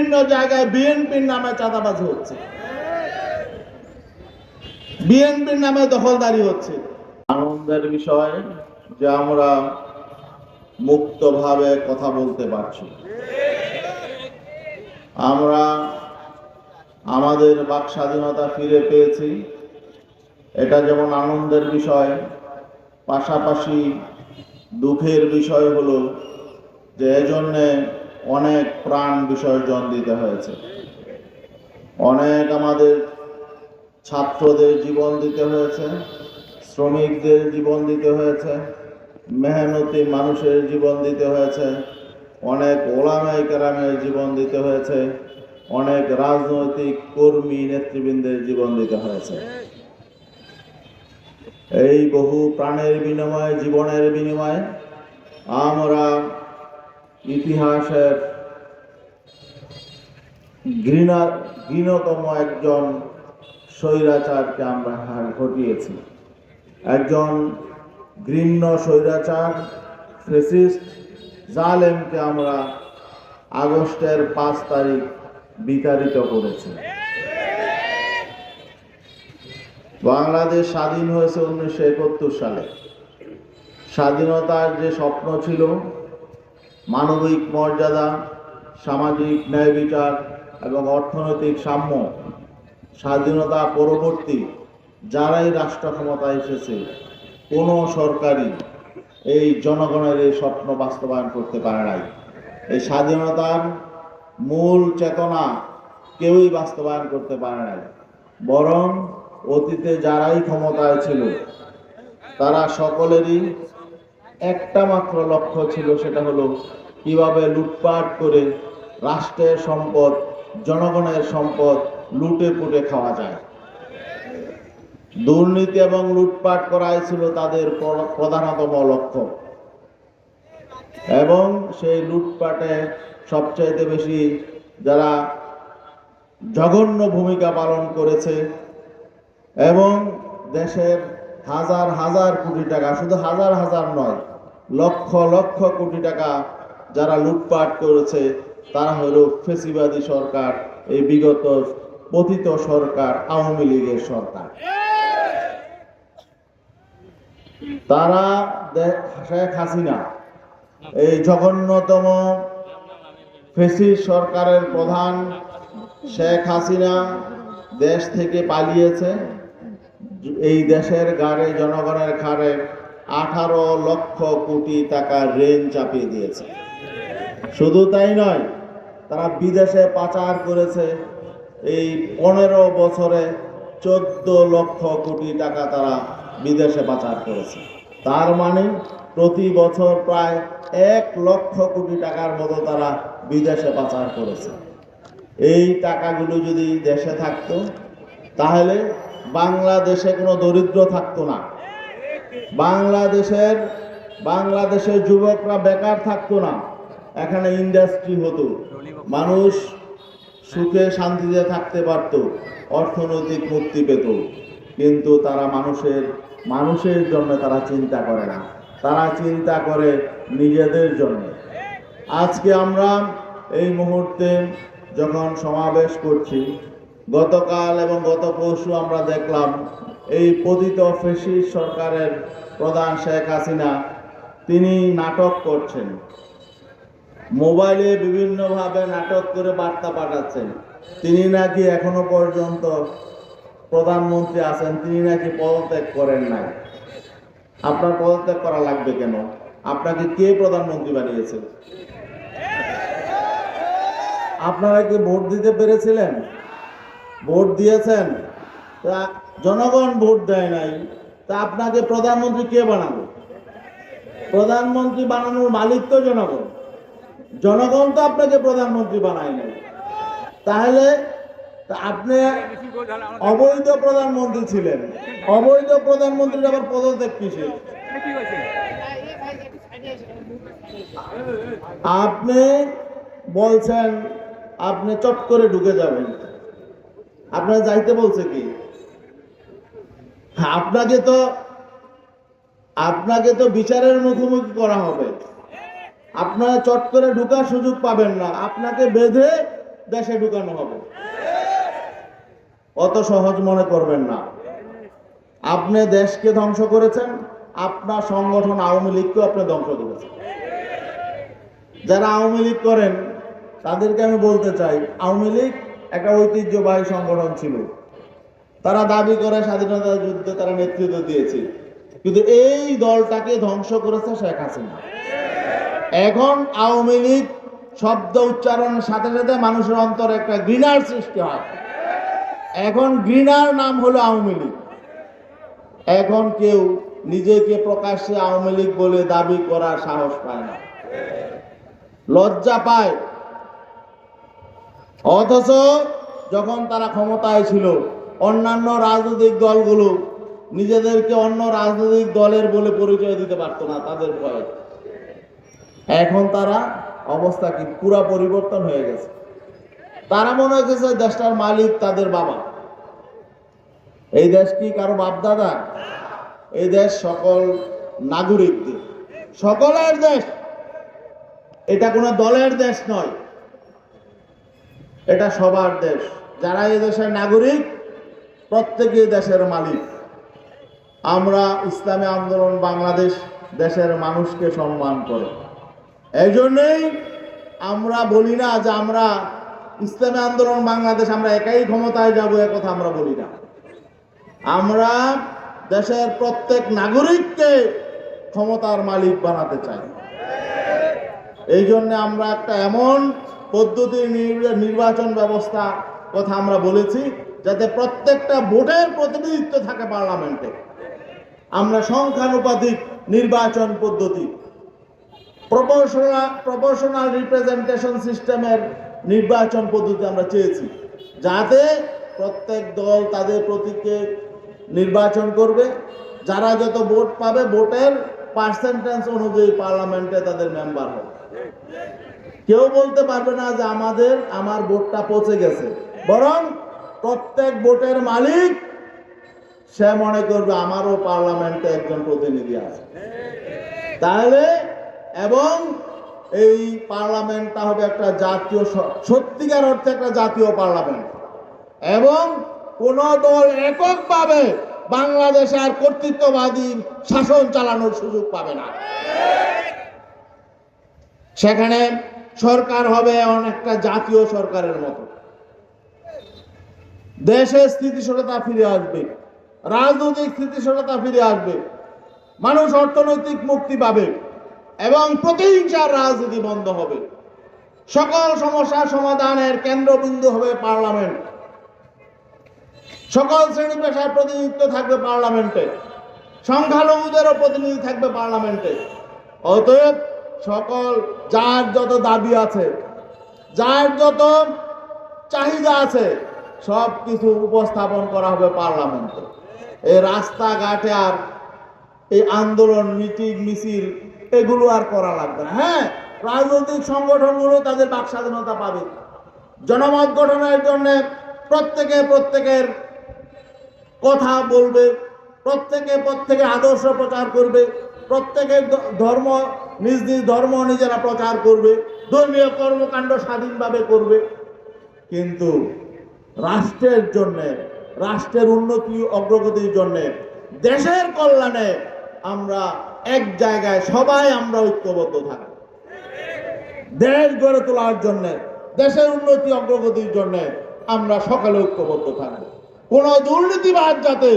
বিভিন্ন জায়গায় বিএনপির নামে চাঁদাবাজি হচ্ছে, বিএনপির নামে দখলদারি হচ্ছে। আনন্দের বিষয় যে আমরা মুক্তভাবে কথা বলতে পারছি, আমরা আমাদের বাক স্বাধীনতা ফিরে পেয়েছি, এটা যেমন আনন্দের বিষয়, পাশাপাশি দুঃখের বিষয় হলো যে এজন্যে অনেক প্রাণ বিসর্জন দিতে হয়েছে, অনেক আমাদের ছাত্রদের জীবন দিতে হয়েছে, শ্রমিকদের জীবন দিতে হয়েছে, মেহনতি মানুষের জীবন দিতে হয়েছে, অনেক ওলামায়ে কেরামের জীবন দিতে হয়েছে, অনেক রাজনৈতিক কর্মী নেতৃবৃন্দের জীবন দিতে হয়েছে। এই বহু প্রাণের বিনিময়ে, জীবনের বিনিময়ে আমরা ইতিহাসের ঘৃণতম একজন স্বৈরাচারকে আমরা ঘটিয়েছি। একজন ঘৃণ্য স্বৈরাচার, ফ্যাসিস্ট, জালেমকে আমরা আগস্টের 5 তারিখ বিতাড়িত করেছি। বাংলাদেশ স্বাধীন হয়েছে 1971 সালে। স্বাধীনতার যে স্বপ্ন ছিল, মানবিক মর্যাদা, সামাজিক ন্যায় বিচার এবং অর্থনৈতিক সাম্য, স্বাধীনতা পরবর্তী যারাই রাষ্ট্র ক্ষমতায় এসেছে, কোনো সরকারই এই জনগণের এই স্বপ্ন বাস্তবায়ন করতে পারে নাই। এই স্বাধীনতার মূল চেতনা কেউই বাস্তবায়ন করতে পারে নাই, বরং অতীতে যারাই ক্ষমতায় ছিল তারা সকলেরই একটা মাত্র লক্ষ্য ছিল, সেটা হলো কিভাবে লুটপাট করে রাষ্ট্রের সম্পদ, জনগণের সম্পদ লুটে পুটে খাওয়া যায়। দুর্নীতি এবং লুটপাট করাই ছিল তাদের প্রধানতম লক্ষ্য, এবং সেই লুটপাটে সবচাইতে বেশি যারা জঘন্য ভূমিকা পালন করেছে এবং দেশের হাজার হাজার কোটি টাকা, শুধু হাজার হাজার নয়, লক্ষ লক্ষ কোটি টাকা যারা লুটপাট করেছে তারা হলো ফ্যাসিবাদী সরকার, এই বিগত পতিত সরকার, আওয়ামী লীগের সরকার। তারা শেখ হাসিনা, এই জঘন্যতম ফ্যাসিস্ট সরকারের প্রধান শেখ হাসিনা দেশ থেকে পালিয়েছে। এই দেশের ঘাড়ে, জনগণের ঘাড়ে 18 লক্ষ কোটি টাকা ঋণ চাপিয়ে দিয়েছে। শুধু তাই নয়, তারা বিদেশে পাচার করেছে। এই 15 বছরে 14 লক্ষ কোটি টাকা তারা বিদেশে পাচার করেছে। তার মানে প্রতি বছর প্রায় 1 লক্ষ কোটি টাকার মতো তারা বিদেশে পাচার করেছে। এই টাকাগুলো যদি দেশে থাকতো তাহলে বাংলাদেশে কোনো দরিদ্র থাকতো না, বাংলাদেশের যুবকরা বেকার থাকতো না, এখানে ইন্ডাস্ট্রি হতো, মানুষ সুখে শান্তিতে থাকতে পারত, অর্থনৈতিক মুক্তি পেত। কিন্তু তারা মানুষের জন্য তারা চিন্তা করে না, তারা চিন্তা করে নিজেদের জন্য। আজকে আমরা এই মুহূর্তে যখন সমাবেশ করছি, গতকাল এবং গত পরশু আমরা দেখলাম এই পতিত ফ্যাসিস্ট সরকারের প্রধান শেখ হাসিনা তিনি নাটক করছেন, মোবাইলে বিভিন্নভাবে নাটক করে বার্তা পাঠাচ্ছেন। তিনি নাকি এখনো পর্যন্ত প্রধানমন্ত্রী আছেন, তিনি নাকি পদত্যাগ করেন নাই। আপনার পদত্যাগ করা লাগবে কেন? আপনাকে কে প্রধানমন্ত্রী বানিয়েছে? আপনারা কি ভোট দিতে পেরেছিলেন? ভোট দিয়েছেন? তা জনগণ ভোট দেয় নাই, তা আপনাকে প্রধানমন্ত্রী কে বানাবে? প্রধানমন্ত্রী বানানোর মালিক তো জনগণ, জনগণ তো আপনাকে প্রধানমন্ত্রী বানায় নাই। তাহলে আপনি অবৈধ প্রধানমন্ত্রী ছিলেন, অবৈধ প্রধানমন্ত্রীর আবার পদত্যাগ কিসের? আপনি বলছেন আপনি চট করে ঢুকে যাবেন, আপনার যাইতে বলছে কি? আপনাকে তো বিচারের মুখোমুখি করা হবে, আপনারা চট করে ঢুকার সুযোগ পাবেন না, আপনাকে বেঁধে দেশে ঢুকানো হবে। অত সহজ মনে করবেন না। আপনি দেশকে ধ্বংস করেছেন, আপনার সংগঠন আওয়ামী লীগকেও আপনি ধ্বংস করেছেন। যারা আওয়ামী লীগ করেন তাদেরকে আমি বলতে চাই, আওয়ামী লীগ একটা ঐতিহ্যবাহী সংগঠন ছিল। তারা দাবি করে স্বাধীনতা যুদ্ধে তারা নেতৃত্ব দিয়েছে, কিন্তু এই দলটাকে ধ্বংস করেছে শেখ হাসিনা। এখন আওয়ামী লীগ শব্দ উচ্চারণের সাথে সাথে মানুষের অন্তরে একটা ঘৃণার সৃষ্টি হয়। এখন ঘৃণার নাম হলো আওয়ামী লীগ। এখন কেউ নিজেকে প্রকাশ্যে আওয়ামী লীগ বলে দাবি করার সাহস পায় না, লজ্জা পায়। অথচ যখন তারা ক্ষমতায় ছিল, অন্যান্য রাজনৈতিক দলগুলো নিজেদেরকে অন্য রাজনৈতিক দলের বলে পরিচয় দিতে পারতো না তাদের ভয়ে। এখন তারা অবস্থা কি পুরা পরিবর্তন হয়ে গেছে। তারা মনে হয়েছে দেশটার মালিক তাদের বাবা। এই দেশ কি কারো বাপ দাদা? এই দেশ সকল নাগরিকদের, সকলের দেশ। এটা কোনো দলের দেশ নয়, এটা সবার দেশ। যারা এই দেশের নাগরিক প্রত্যেকে দেশের মালিক। আমরা ইসলামী আন্দোলন বাংলাদেশ দেশের মানুষকে সম্মান করে। এই জন্যই আমরা বলি না যে আমরা ইসলামী আন্দোলন বাংলাদেশ আমরা একাই ক্ষমতায় যাবো, একথা আমরা বলি না। আমরা দেশের প্রত্যেক নাগরিককে ক্ষমতার মালিক বানাতে চাই। এই জন্য আমরা একটা এমন পদ্ধতির নির্বাচন ব্যবস্থা কথা আমরা বলেছি যাতে প্রত্যেকটা ভোটের প্রতিনিধিত্ব থাকে পার্লামেন্টে। আমরা সংখ্যানুপাতিক নির্বাচন পদ্ধতি, প্রপোর্শনাল রিপ্রেজেন্টেশন সিস্টেমের নির্বাচন পদ্ধতি আমরা চেয়েছি, যাতে প্রত্যেক দল তাদের প্রতীককে নির্বাচন করবে। যারা যত ভোট পাবে ভোটের পার্সেন্টেজ অনুযায়ী পার্লামেন্টে তাদের মেম্বার হবে। কেউ বলতে পারবে না যে আমার ভোটটা পচে গেছে, বরং প্রত্যেক ভোটের মালিক সে মনে করবে আমারও পার্লামেন্টে একজন প্রতিনিধি আছে। তাহলে এবং এই পার্লামেন্টটা হবে একটা জাতীয়, সত্যিকার অর্থে একটা জাতীয় পার্লামেন্ট। এবং কোন দল এককভাবে বাংলাদেশে আর কর্তৃত্ববাদী শাসন চালানোর সুযোগ পাবে না। সেখানে সরকার হবে অনেকটা জাতীয় সরকারের মতো। দেশে স্থিতিশীলতা ফিরে আসবে, রাজনৈতিক স্থিতিশীলতা ফিরে আসবে, মানুষ অর্থনৈতিক মুক্তি পাবে এবং প্রতিহিংসার রাজনীতি বন্ধ হবে। সকল সমস্যার সমাধানের কেন্দ্রবিন্দু হবে পার্লামেন্ট। সকল শ্রেণী পেশার প্রতিনিধিত্ব থাকবে পার্লামেন্টে, সংখ্যালঘুদেরও প্রতিনিধি থাকবে পার্লামেন্টে। অতএব সকল যার যত দাবি আছে, যার যত চাহিদা আছে, সব কিছু উপস্থাপন করা হবে পার্লামেন্টে। এই রাস্তাঘাটে আর এই আন্দোলন, মিটিং, মিছিল এগুলো আর করা লাগবে না। হ্যাঁ, রাজনৈতিক সংগঠনগুলো তাদের বাক স্বাধীনতা পাবে। জনমত গঠনের জন্য প্রত্যেকের কথা বলবে, প্রত্যেকে আদর্শ প্রচার করবে, প্রত্যেকের ধর্ম নিজ ধর্ম নিজেরা প্রচার করবে, ধর্মীয় কর্মকাণ্ড স্বাধীনভাবে করবে। কিন্তু রাষ্ট্রের জন্য, রাষ্ট্রের উন্নতি অগ্রগতির জন্য, দেশের কল্যাণে আমরা এক জায়গায় সবাই আমরা ঐক্যবদ্ধ থাকব। দেশ গড়ে তোলার জন্য, দেশের উন্নতি অগ্রগতির জন্য আমরা সকলে ঐক্যবদ্ধ থাকব। কোন দুর্নীতিবাদ যাতে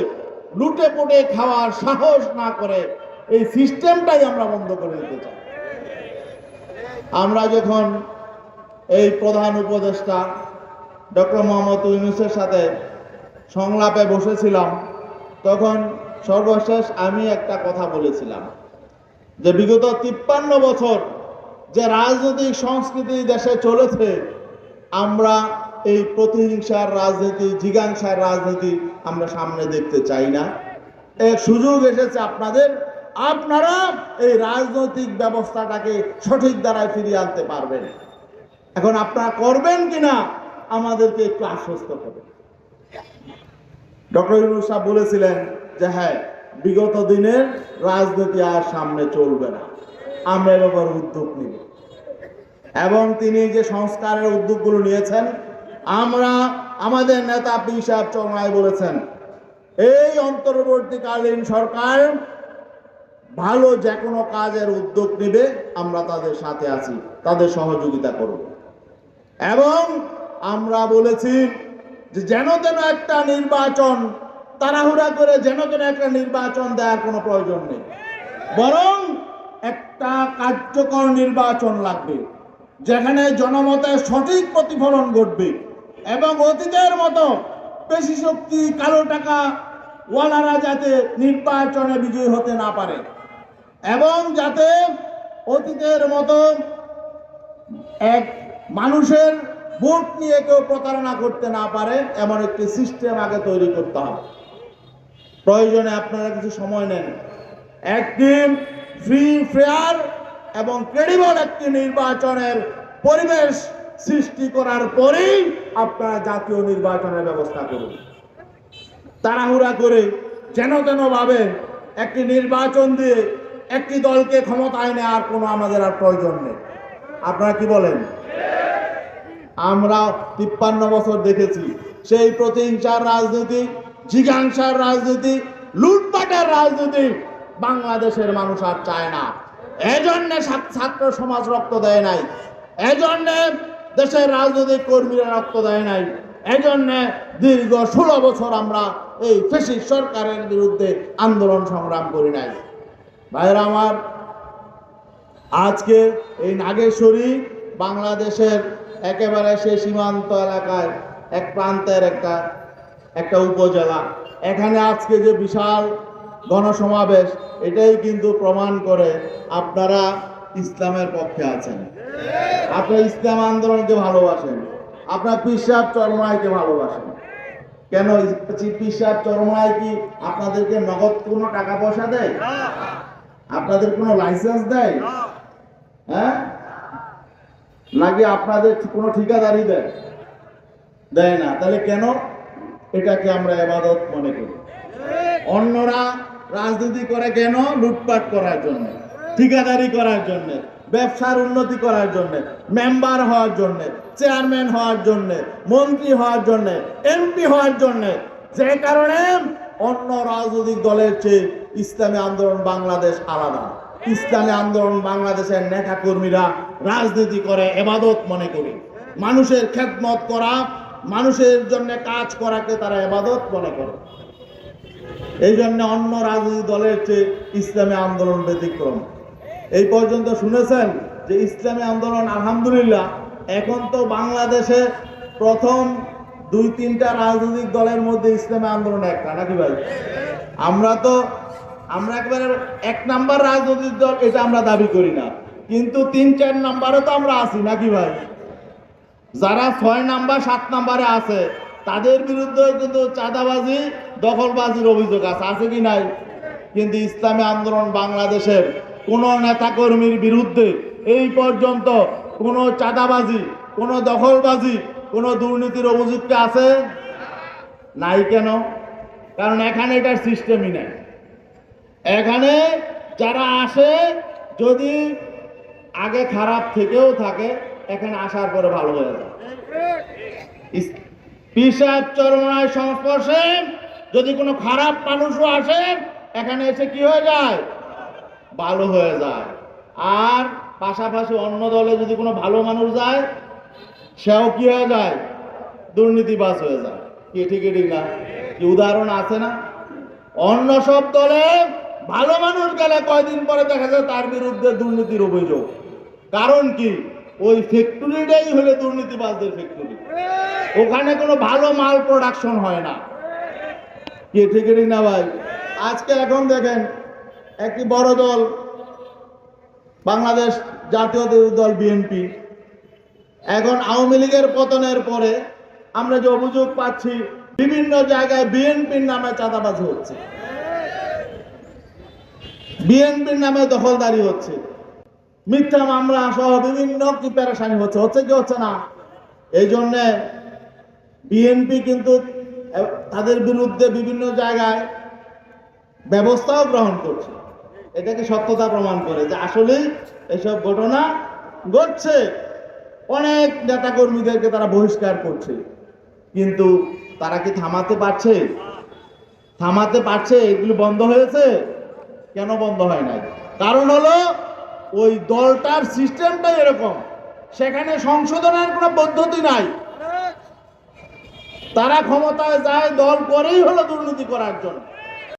লুটে পুটে খাওয়ার সাহস না করে, এই সিস্টেমটাই আমরা বন্ধ করে দিতে চাই। আমরা যখন এই প্রধান উপদেষ্টা ডক্টর মোহাম্মদ ইউনূসের সাথে সংলাপে বসেছিলাম, তখন সর্বশেষ আমি একটা কথা বলেছিলাম যে বিগত 53 বছর যে রাজনৈতিক সংস্কৃতি দেশে চলেছে, আমরা এই প্রতিহিংসার রাজনীতি, জিজ্ঞাসার রাজনীতি আমরা সামনে দেখতে চাই না। এক সুযোগ এসেছে আপনারা এই রাজনৈতিক ব্যবস্থাটাকে সঠিক দ্বারায় ফিরিয়ে আনতে পারবেন। এখন আপনারা করবেন কিনা আমাদেরকে একটু আশ্বস্ত করবেন। ডক্টর ইউনূস সাহেব বলেছিলেন যে হ্যাঁ, বিগত দিনের রাজনীতি আর সামনে চলবে না, আমরা এর ব্যাপারে উদ্যোগ নিব। এবং তিনি যে সংস্কারের উদ্যোগগুলো নিয়েছেন, আমরা আমাদের নেতা পীর সাহেব চরমনাই বলেছেন এই অন্তর্বর্তীকালীন সরকার ভালো যে কোনো কাজের উদ্যোগ নেবে, আমরা তাদের সাথে আছি, তাদের সহযোগিতা করব। এবং আমরা বলেছি যে যেন তেন একটা নির্বাচন, তাড়াহুড়া করে যেন তেন একটা নির্বাচন দেওয়ার কোনো প্রয়োজন নেই, বরং একটা কার্যকর নির্বাচন লাগবে যেখানে জনমতের সঠিক প্রতিফলন ঘটবে এবং অতীতের মতো পেশি শক্তি, কালো টাকা ওয়ালারা যাতে নির্বাচনে বিজয়ী হতে না পারে এবং যাতে অতীতের মতো এক মানুষের ভোট নিয়ে কেউ প্রতারণা করতে না পারে, এমন একটি সিস্টেম আগে তৈরি করতে হবে। প্রয়োজনে আপনারা কিছু সময় নেন, একটি ফ্রি, ফেয়ার এবং ক্রেডিবল একটি নির্বাচনের পরিবেশ সৃষ্টি করার পরেই আপনারা জাতীয় নির্বাচনের ব্যবস্থা করুন। তাড়াহুড়া করে যেন তেন ভাবে একটি নির্বাচন দিয়ে একটি দলকে ক্ষমতায় নেওয়ার কোনো আমাদের আর প্রয়োজন নেই। আপনারা কি বলেন? আমরা 53 বছর দেখেছি সেই প্রতিহিংসার রাজনীতি, জিজ্ঞাসার রাজনীতি, লুটপাটের রাজনীতি বাংলাদেশের মানুষ আর চায় না। এজন্য ছাত্র সমাজ রক্ত দেয় নাই, এজন্য দেশের রাজনৈতিক কর্মীরা রক্ত দেয় নাই, এজন্য দীর্ঘ 16 বছর আমরা এই ফ্যাসিস্ট সরকারের বিরুদ্ধে আন্দোলন সংগ্রাম করি নাই। ভাইরা আমার, আজকে এই নাগেশ্বরী বাংলাদেশের একেবারে সে সীমান্ত এলাকায় এক প্রান্তের একটা উপজেলা। এখানে আজকে যে বিশাল গণসমাবেশ, এটাই কিন্তু প্রমাণ করে আপনারা ইসলামের পক্ষে আছেন, আপনারা ইসলাম আন্দোলনকে ভালোবাসেন, আপনারা পীর সাহেব চরমনাইকে ভালোবাসেন। কেন? পীর সাহেব চরমনাই কি আপনাদেরকে নগদ কোনো টাকা পয়সা দেয়? আপনাদের কোনো লাইসেন্স দেয়? হ্যাঁ, নাকি আপনাদের কোনো ঠিকাদারি দেয় না? তাহলে কেন? এটাকে আমরা ইবাদত মনে করি। অন্যরা রাজনীতি করে কেন? লুটপাট করার জন্য, ঠিকাদারি করার জন্য, ব্যবসার উন্নতি করার জন্য, মেম্বার হওয়ার জন্য, চেয়ারম্যান হওয়ার জন্য, মন্ত্রী হওয়ার জন্য, এমপি হওয়ার জন্য। যে কারণে অন্য রাজনৈতিক দলের চেয়ে ইসলামী আন্দোলন বাংলাদেশ আলাদা। ইসলামী আন্দোলন বাংলাদেশের নেতা কর্মীরা রাজনীতি করে ইবাদত মনে করে, মানুষের খেদমত করা, মানুষের জন্য কাজ করাকে তারা ইবাদত মনে করে। এই জন্য অন্য রাজনৈতিক দলের চেয়ে ইসলামী আন্দোলন ব্যতিক্রম। এই পর্যন্ত শুনেছেন যে ইসলামী আন্দোলন আলহামদুলিল্লাহ এখন তো বাংলাদেশে প্রথম 2-3টা রাজনৈতিক দলের মধ্যে ইসলামী আন্দোলন একটা, নাকি ভাই? আমরা একবারে 1 নাম্বার রাজনৈতিক দল এটা আমরা দাবি করি না, কিন্তু 3-4 নাম্বারে তো আমরা আছি, নাকি ভাই? যারা 6 নাম্বার 7 নাম্বারে আছে তাদের বিরুদ্ধে কিন্তু চাঁদাবাজি, দখলবাজির অভিযোগ আছে কি নাই? কিন্তু ইসলামী আন্দোলন বাংলাদেশের কোন নেতাকর্মীর বিরুদ্ধে এই পর্যন্ত কোনো চাঁদাবাজি, কোনো দখলবাজি, কোনো দুর্নীতির অভিযোগ আছে নাই। কেন? কারণ এখানে এটার সিস্টেমই নাই। এখানে যারা আসে যদি আগে খারাপ থেকেও থাকে, এখানে আসার পরে ভালো হয়ে যায়। পীর সাহেব চরমনাই সংস্পর্শে যদি কোনো খারাপ মানুষও আসে, এখানে এসে কি হয়ে যায়? ভালো হয়ে যায়। আর পাশাপাশি অন্য দলে যদি কোনো ভালো মানুষ যায়, সেও কি হয়ে যায়? দুর্নীতিবাজ হয়ে যায়। কি ঠিক না? কি উদাহরণ আছে না? অন্য সব দলে ভালো মানুষ গেলে কয়দিন পরে দেখা যায় তার বিরুদ্ধে দুর্নীতির অভিযোগ। কারণ কি? ওই ফ্যাক্টরিটাই হলে দুর্নীতিবাজদের ফ্যাক্টরি, ওখানে কোনো ভালো মাল প্রোডাকশন হয় না। কি ঠিক না ভাই? আজকে এখন দেখেন একটি বড় দল বাংলাদেশ জাতীয় দল বিএনপি, এখন আওয়ামী লীগের পতনের পরে আমরা যে অভিযোগ পাচ্ছি বিভিন্ন জায়গায় বিএনপির নামে চাঁদাবাজি হচ্ছে, বিএনপির নামে দখলদারি হচ্ছে, মিথ্যা মামলা সহ বিভিন্ন কি পেরেশানি হচ্ছে কি হচ্ছে না? এই জন্য বিএনপি কিন্তু তাদের বিরুদ্ধে বিভিন্ন জায়গায় ব্যবস্থাও গ্রহণ করছে। এটাকে সত্যতা প্রমাণ করে যে আসলে এসব ঘটনা ঘটছে। অনেক নেতাকর্মীদেরকে তারা বহিষ্কার করছে, কিন্তু তারা কি থামাতে পারছে? থামাতে পারছে? এগুলো বন্ধ হয়েছে? কেন বন্ধ হয় নাই? কারণ হলো ওই দলটার সিস্টেমটাই এরকম, সেখানে সংশোধনের কোনো পদ্ধতি নাই। তারা ক্ষমতায় যায় দল করেই হলো দুর্নীতি করার জন্য।